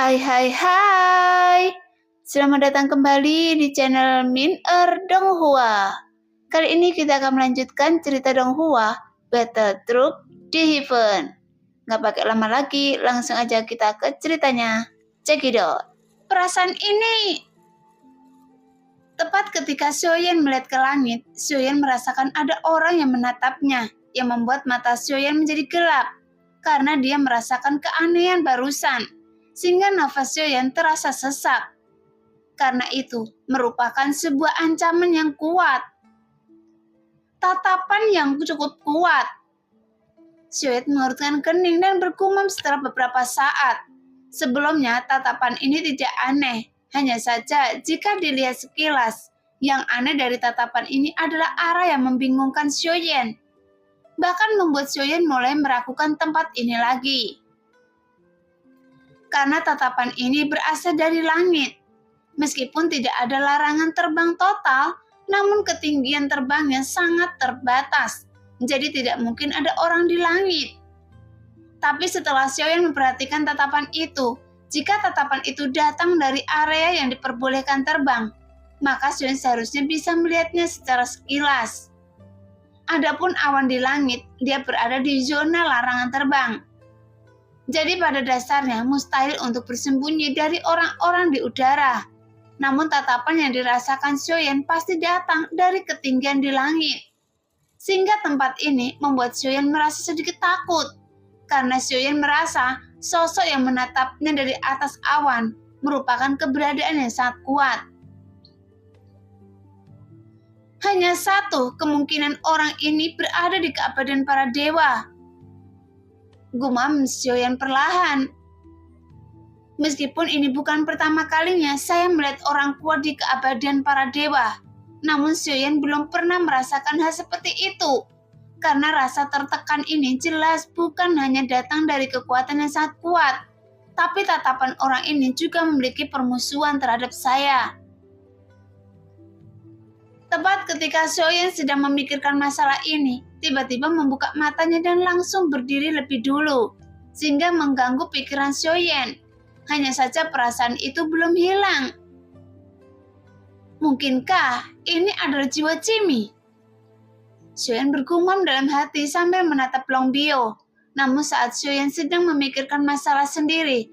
Hai. Selamat datang kembali di channel Min Donghua. Kali ini kita akan melanjutkan cerita Donghua, Battle Truck di Heaven. Nggak pakai lama lagi, langsung aja kita ke ceritanya. Cekidot. Perasaan ini. Tepat ketika Xiaoyan melihat ke langit, Xiaoyan merasakan ada orang yang menatapnya, yang membuat mata Xiaoyan menjadi gelap, karena dia merasakan keanehan barusan, sehingga nafas Xiaoyan terasa sesak. Karena itu merupakan sebuah ancaman yang kuat. Tatapan yang cukup kuat. Xiaoyan mengerutkan kening dan bergumam setelah beberapa saat. Sebelumnya tatapan ini tidak aneh, hanya saja jika dilihat sekilas, yang aneh dari tatapan ini adalah arah yang membingungkan Xiaoyan. Bahkan membuat Xiaoyan mulai meragukan tempat ini lagi. Karena tatapan ini berasal dari langit. Meskipun tidak ada larangan terbang total, namun ketinggian terbangnya sangat terbatas. Jadi tidak mungkin ada orang di langit. Tapi setelah Xiaoyan memperhatikan tatapan itu, jika tatapan itu datang dari area yang diperbolehkan terbang, maka Xiaoyan seharusnya bisa melihatnya secara sekilas. Adapun awan di langit, dia berada di zona larangan terbang. Jadi pada dasarnya mustahil untuk bersembunyi dari orang-orang di udara. Namun tatapan yang dirasakan Xiaoyan pasti datang dari ketinggian di langit. Sehingga tempat ini membuat Xiaoyan merasa sedikit takut. Karena Xiaoyan merasa sosok yang menatapnya dari atas awan merupakan keberadaan yang sangat kuat. Hanya satu kemungkinan orang ini berada di keabadian para dewa. Gumam Xiaoyan perlahan. Meskipun ini bukan pertama kalinya saya melihat orang kuat di keabadian para dewa, namun Xiaoyan belum pernah merasakan hal seperti itu. Karena rasa tertekan ini jelas bukan hanya datang dari kekuatan yang sangat kuat, tapi tatapan orang ini juga memiliki permusuhan terhadap saya. Tepat ketika Xiaoyan sedang memikirkan masalah ini, tiba-tiba membuka matanya dan langsung berdiri lebih dulu, sehingga mengganggu pikiran Xiaoyan. Hanya saja perasaan itu belum hilang. Mungkinkah ini adalah jiwa Jimmy? Xiaoyan bergumam dalam hati sambil menatap Long Biao. Namun saat Xiaoyan sedang memikirkan masalah sendiri,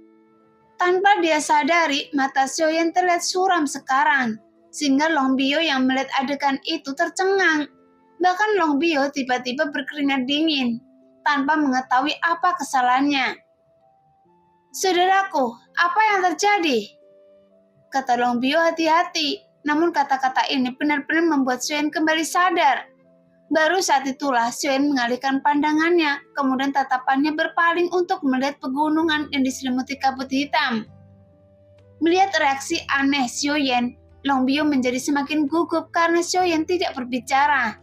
tanpa dia sadari mata Xiaoyan terlihat suram sekarang. Sehingga Long Biao yang melihat adegan itu tercengang. Bahkan Long Biao tiba-tiba berkeringat dingin, tanpa mengetahui apa kesalahannya. Saudaraku, apa yang terjadi? Kata Long Biao hati-hati, namun kata-kata ini benar-benar membuat Xiaoyan kembali sadar. Baru saat itulah Xiaoyan mengalihkan pandangannya, kemudian tatapannya berpaling untuk melihat pegunungan yang diselimuti kabut hitam. Melihat reaksi aneh Xiaoyan, Long Biao menjadi semakin gugup karena Xiaoyan tidak berbicara.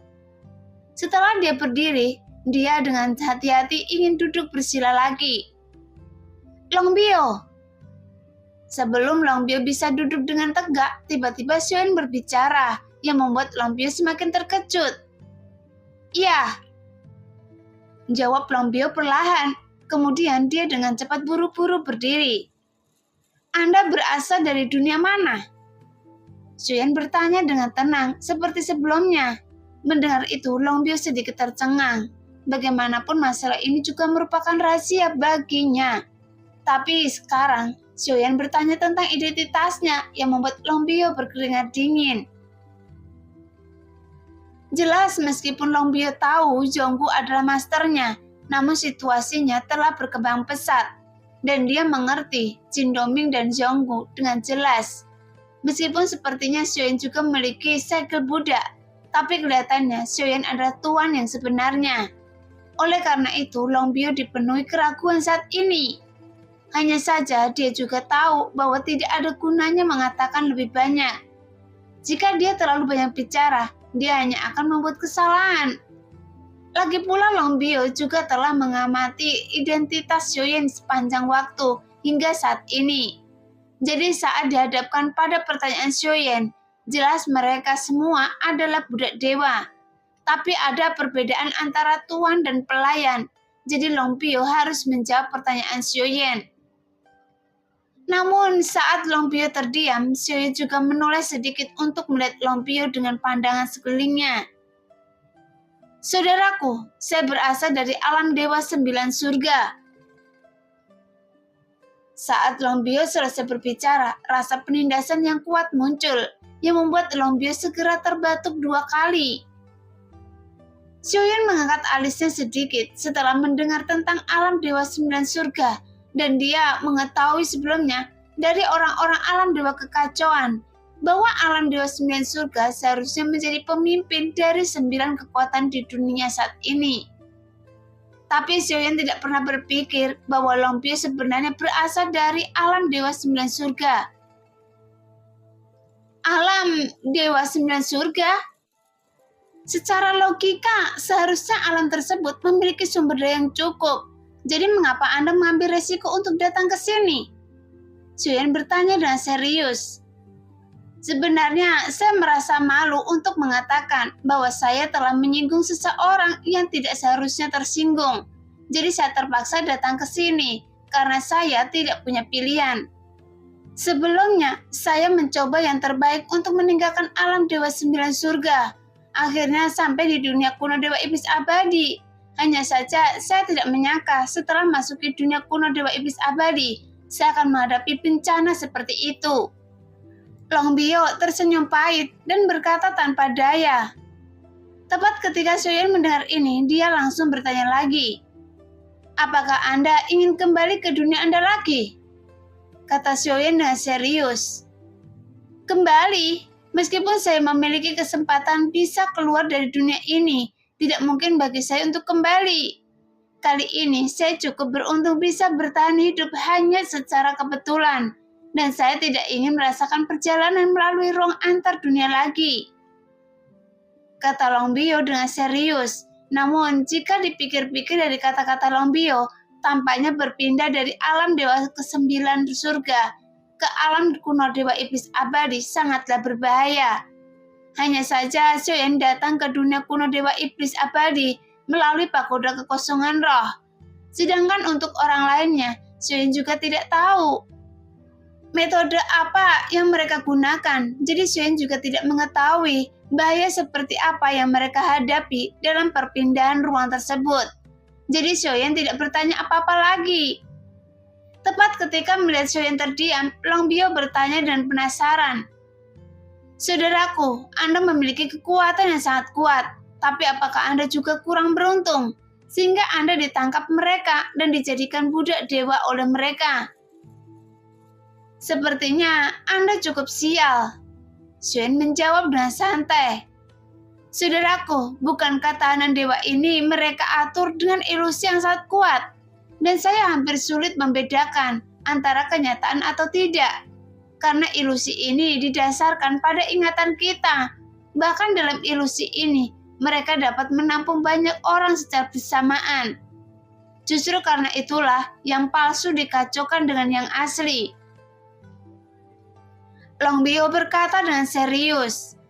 Setelah dia berdiri, dia dengan hati-hati ingin duduk bersila lagi. Long Biao. Sebelum Long Biao bisa duduk dengan tegak, tiba-tiba Xiaoyan berbicara yang membuat Long Biao semakin terkejut. Ya, jawab Long Biao perlahan. Kemudian dia dengan cepat buru-buru berdiri. Anda berasal dari dunia mana? Xiaoyan bertanya dengan tenang, seperti sebelumnya. Mendengar itu, Long Biao sedikit tercengang. Bagaimanapun masalah ini juga merupakan rahasia baginya. Tapi sekarang, Xiaoyan bertanya tentang identitasnya yang membuat Long Biao berkeringat dingin. Jelas meskipun Long Biao tahu Zhonggu adalah masternya, namun situasinya telah berkembang pesat. Dan dia mengerti Jin Doming dan Zhonggu dengan jelas. Meskipun sepertinya Xiaoyan juga memiliki segel budak, tapi kelihatannya Xiaoyan adalah tuan yang sebenarnya. Oleh karena itu, Long Biao dipenuhi keraguan saat ini. Hanya saja dia juga tahu bahwa tidak ada gunanya mengatakan lebih banyak. Jika dia terlalu banyak bicara, dia hanya akan membuat kesalahan. Lagi pula Long Biao juga telah mengamati identitas Xiaoyan sepanjang waktu hingga saat ini. Jadi saat dihadapkan pada pertanyaan Xiaoyan, jelas mereka semua adalah budak dewa. Tapi ada perbedaan antara tuan dan pelayan. Jadi Long Biao harus menjawab pertanyaan Xiaoyan. Namun saat Longbio terdiam, Xiaoyan juga menoleh sedikit untuk melihat Longbio dengan pandangan sekelilingnya. Saudaraku, saya berasal dari alam dewa 9 surga. Saat Longbio selesai berbicara, rasa penindasan yang kuat muncul, yang membuat Longbio segera terbatuk 2 kali. Xiaoyan mengangkat alisnya sedikit setelah mendengar tentang alam dewa 9 surga, dan dia mengetahui sebelumnya dari orang-orang alam dewa kekacauan bahwa alam dewa 9 surga seharusnya menjadi pemimpin dari 9 kekuatan di dunia saat ini. Tapi Xiaoyan tidak pernah berpikir bahwa Longbio sebenarnya berasal dari alam dewa 9 surga. Alam dewa 9 surga? Secara logika, seharusnya alam tersebut memiliki sumber daya yang cukup. Jadi mengapa Anda mengambil resiko untuk datang ke sini? Xiaoyan bertanya dengan serius. Sebenarnya saya merasa malu untuk mengatakan bahwa saya telah menyinggung seseorang yang tidak seharusnya tersinggung. Jadi saya terpaksa datang ke sini karena saya tidak punya pilihan. Sebelumnya, saya mencoba yang terbaik untuk meninggalkan alam dewa 9 surga. Akhirnya sampai di dunia kuno dewa iblis abadi. Hanya saja saya tidak menyangka setelah masuki dunia kuno dewa iblis abadi, saya akan menghadapi bencana seperti itu. Longbio tersenyum pahit dan berkata tanpa daya. Tepat ketika Xiaoyan mendengar ini, dia langsung bertanya lagi. Apakah Anda ingin kembali ke dunia Anda lagi? Kata Xiaoyan dengan serius. Kembali? Meskipun saya memiliki kesempatan bisa keluar dari dunia ini, tidak mungkin bagi saya untuk kembali. Kali ini saya cukup beruntung bisa bertahan hidup hanya secara kebetulan, dan saya tidak ingin merasakan perjalanan melalui ruang antar dunia lagi. Kata Longbio dengan serius. Namun jika dipikir-pikir dari kata-kata Longbio, tampaknya berpindah dari alam dewa ke-9 surga ke alam kuno dewa iblis abadi sangatlah berbahaya. Hanya saja Xiaoyan datang ke dunia kuno dewa iblis abadi melalui pagoda kekosongan roh. Sedangkan untuk orang lainnya, Xiaoyan juga tidak tahu metode apa yang mereka gunakan. Jadi Xiaoyan juga tidak mengetahui bahaya seperti apa yang mereka hadapi dalam perpindahan ruang tersebut. Jadi Xiaoyan tidak bertanya apa-apa lagi. Tepat ketika melihat Xiaoyan terdiam, Longbio bertanya dengan penasaran. Saudaraku, Anda memiliki kekuatan yang sangat kuat, tapi apakah Anda juga kurang beruntung, sehingga Anda ditangkap mereka dan dijadikan budak dewa oleh mereka? Sepertinya Anda cukup sial. Xiaoyan menjawab dengan santai. Saudaraku, bukankah tahanan dewa ini mereka atur dengan ilusi yang sangat kuat? Dan saya hampir sulit membedakan antara kenyataan atau tidak. Karena ilusi ini didasarkan pada ingatan kita. Bahkan dalam ilusi ini, mereka dapat menampung banyak orang secara bersamaan. Justru karena itulah yang palsu dikacaukan dengan yang asli. Longbio berkata dengan serius.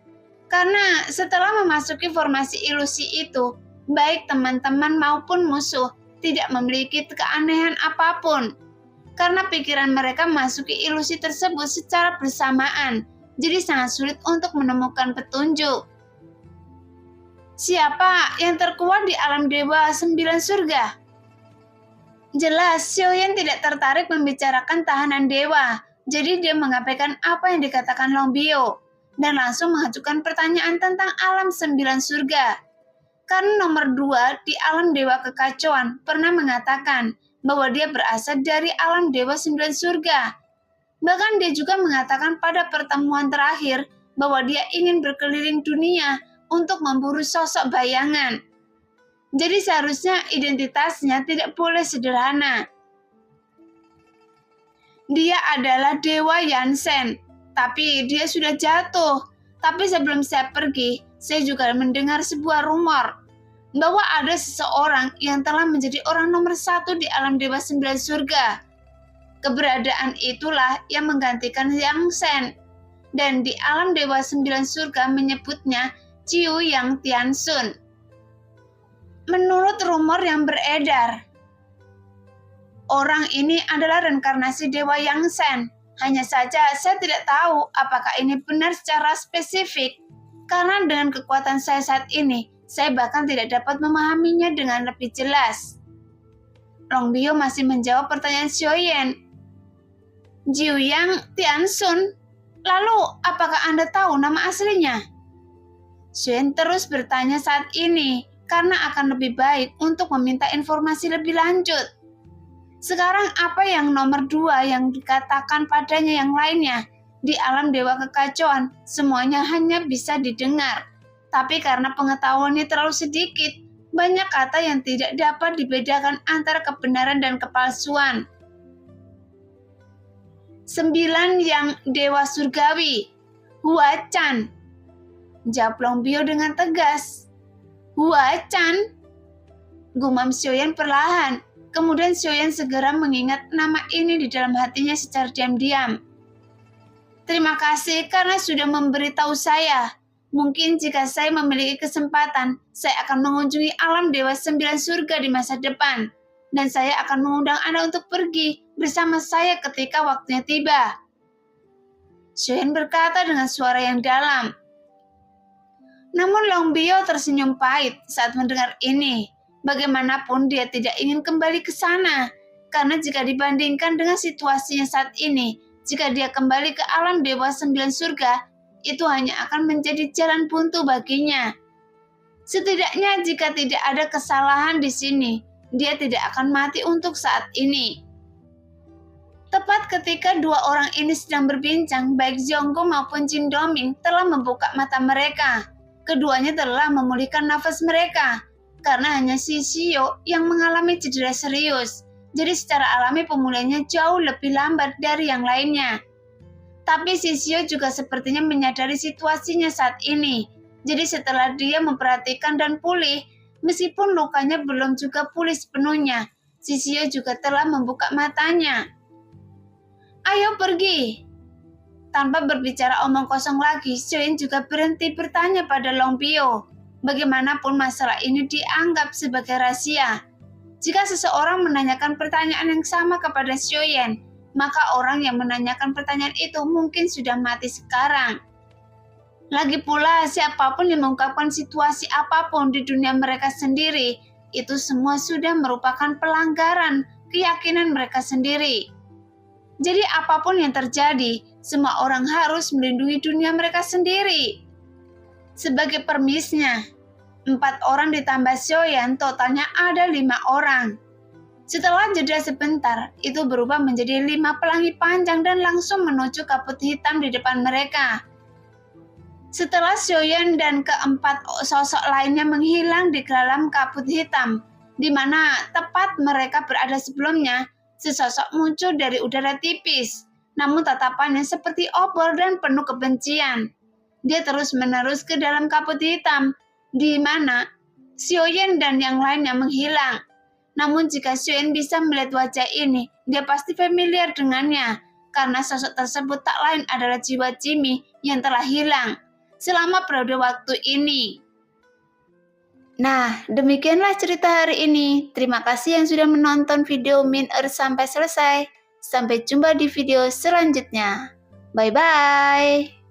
Karena setelah memasuki formasi ilusi itu, baik teman-teman maupun musuh tidak memiliki keanehan apapun. Karena pikiran mereka memasuki ilusi tersebut secara bersamaan, jadi sangat sulit untuk menemukan petunjuk. Siapa yang terkuat di alam dewa 9 surga? Jelas, Xiaoyan tidak tertarik membicarakan tahanan dewa, jadi dia mengabaikan apa yang dikatakan Longbio, dan langsung mengajukan pertanyaan tentang alam 9 surga. Karena nomor 2 di alam dewa kekacauan pernah mengatakan bahwa dia berasal dari alam dewa 9 surga. Bahkan dia juga mengatakan pada pertemuan terakhir bahwa dia ingin berkeliling dunia untuk memburu sosok bayangan. Jadi seharusnya identitasnya tidak boleh sederhana. Dia adalah Dewa Yansen, tapi dia sudah jatuh. Tapi sebelum saya pergi, saya juga mendengar sebuah rumor bahwa ada seseorang yang telah menjadi orang nomor 1 di alam dewa 9 surga. Keberadaan itulah yang menggantikan Yansen, dan di alam dewa 9 surga menyebutnya Ciu Yang Tiansun. Menurut rumor yang beredar, Orang ini adalah reinkarnasi Dewa Yangsen. Hanya saja saya tidak tahu apakah ini benar secara spesifik. Karena dengan kekuatan saya saat ini, saya bahkan tidak dapat memahaminya dengan lebih jelas. Long Bio masih menjawab pertanyaan Xiaoyan. Jiuyang Tiansun, lalu apakah Anda tahu nama aslinya? Xiaoyan terus bertanya saat ini, karena akan lebih baik untuk meminta informasi lebih lanjut. Sekarang apa yang nomor 2 yang dikatakan padanya yang lainnya? Di alam dewa kekacauan, semuanya hanya bisa didengar. Tapi karena pengetahuannya terlalu sedikit, banyak kata yang tidak dapat dibedakan antara kebenaran dan kepalsuan. 9 yang dewa surgawi, Hua Chan. Jawab Long Bio dengan tegas. Hua Chan? Gumam Xiaoyan perlahan. Kemudian Xiaoyan segera mengingat nama ini di dalam hatinya secara diam-diam. Terima kasih karena sudah memberitahu saya. Mungkin jika saya memiliki kesempatan, saya akan mengunjungi alam Dewa 9 Surga di masa depan. Dan saya akan mengundang Anda untuk pergi bersama saya ketika waktunya tiba. Xiaoyan berkata dengan suara yang dalam. Namun Long Bio tersenyum pahit saat mendengar ini. Bagaimanapun dia tidak ingin kembali ke sana, karena jika dibandingkan dengan situasinya saat ini, jika dia kembali ke alam Dewa 9 Surga, itu hanya akan menjadi jalan buntu baginya. Setidaknya jika tidak ada kesalahan di sini, dia tidak akan mati untuk saat ini. Tepat ketika dua orang ini sedang berbincang, baik Zhonggu maupun Jin Doming telah membuka mata mereka. Keduanya telah memulihkan nafas mereka. Karena hanya si Xiao yang mengalami cedera serius, jadi secara alami pemulihannya jauh lebih lambat dari yang lainnya. Tapi si Xiao juga sepertinya menyadari situasinya saat ini, jadi setelah dia memperhatikan dan pulih, meskipun lukanya belum juga pulih sepenuhnya, si Xiao juga telah membuka matanya. Ayo pergi! Tanpa berbicara omong kosong lagi, Xiaoyan juga berhenti bertanya pada Long Bio. Bagaimanapun masalah ini dianggap sebagai rahasia. Jika seseorang menanyakan pertanyaan yang sama kepada Xiaoyan, maka orang yang menanyakan pertanyaan itu mungkin sudah mati sekarang. Lagi pula, siapapun yang mengungkapkan situasi apapun di dunia mereka sendiri, itu semua sudah merupakan pelanggaran keyakinan mereka sendiri. Jadi apapun yang terjadi, semua orang harus melindungi dunia mereka sendiri. Sebagai permisnya, 4 orang ditambah Xiaoyan, totalnya ada 5 orang. Setelah jeda sebentar, itu berubah menjadi 5 pelangi panjang dan langsung menuju kabut hitam di depan mereka. Setelah Xiaoyan dan keempat sosok lainnya menghilang di dalam kabut hitam, di mana tepat mereka berada sebelumnya, sesosok muncul dari udara tipis, namun tatapannya seperti obor dan penuh kebencian. Dia terus-menerus ke dalam kabut hitam, di mana Xiaoyan dan yang lainnya menghilang. Namun jika Xiaoyan bisa melihat wajah ini, dia pasti familiar dengannya, karena sosok tersebut tak lain adalah jiwa Jimmy yang telah hilang selama periode waktu ini. Nah, demikianlah cerita hari ini. Terima kasih yang sudah menonton video Min Earth sampai selesai. Sampai jumpa di video selanjutnya. Bye-bye.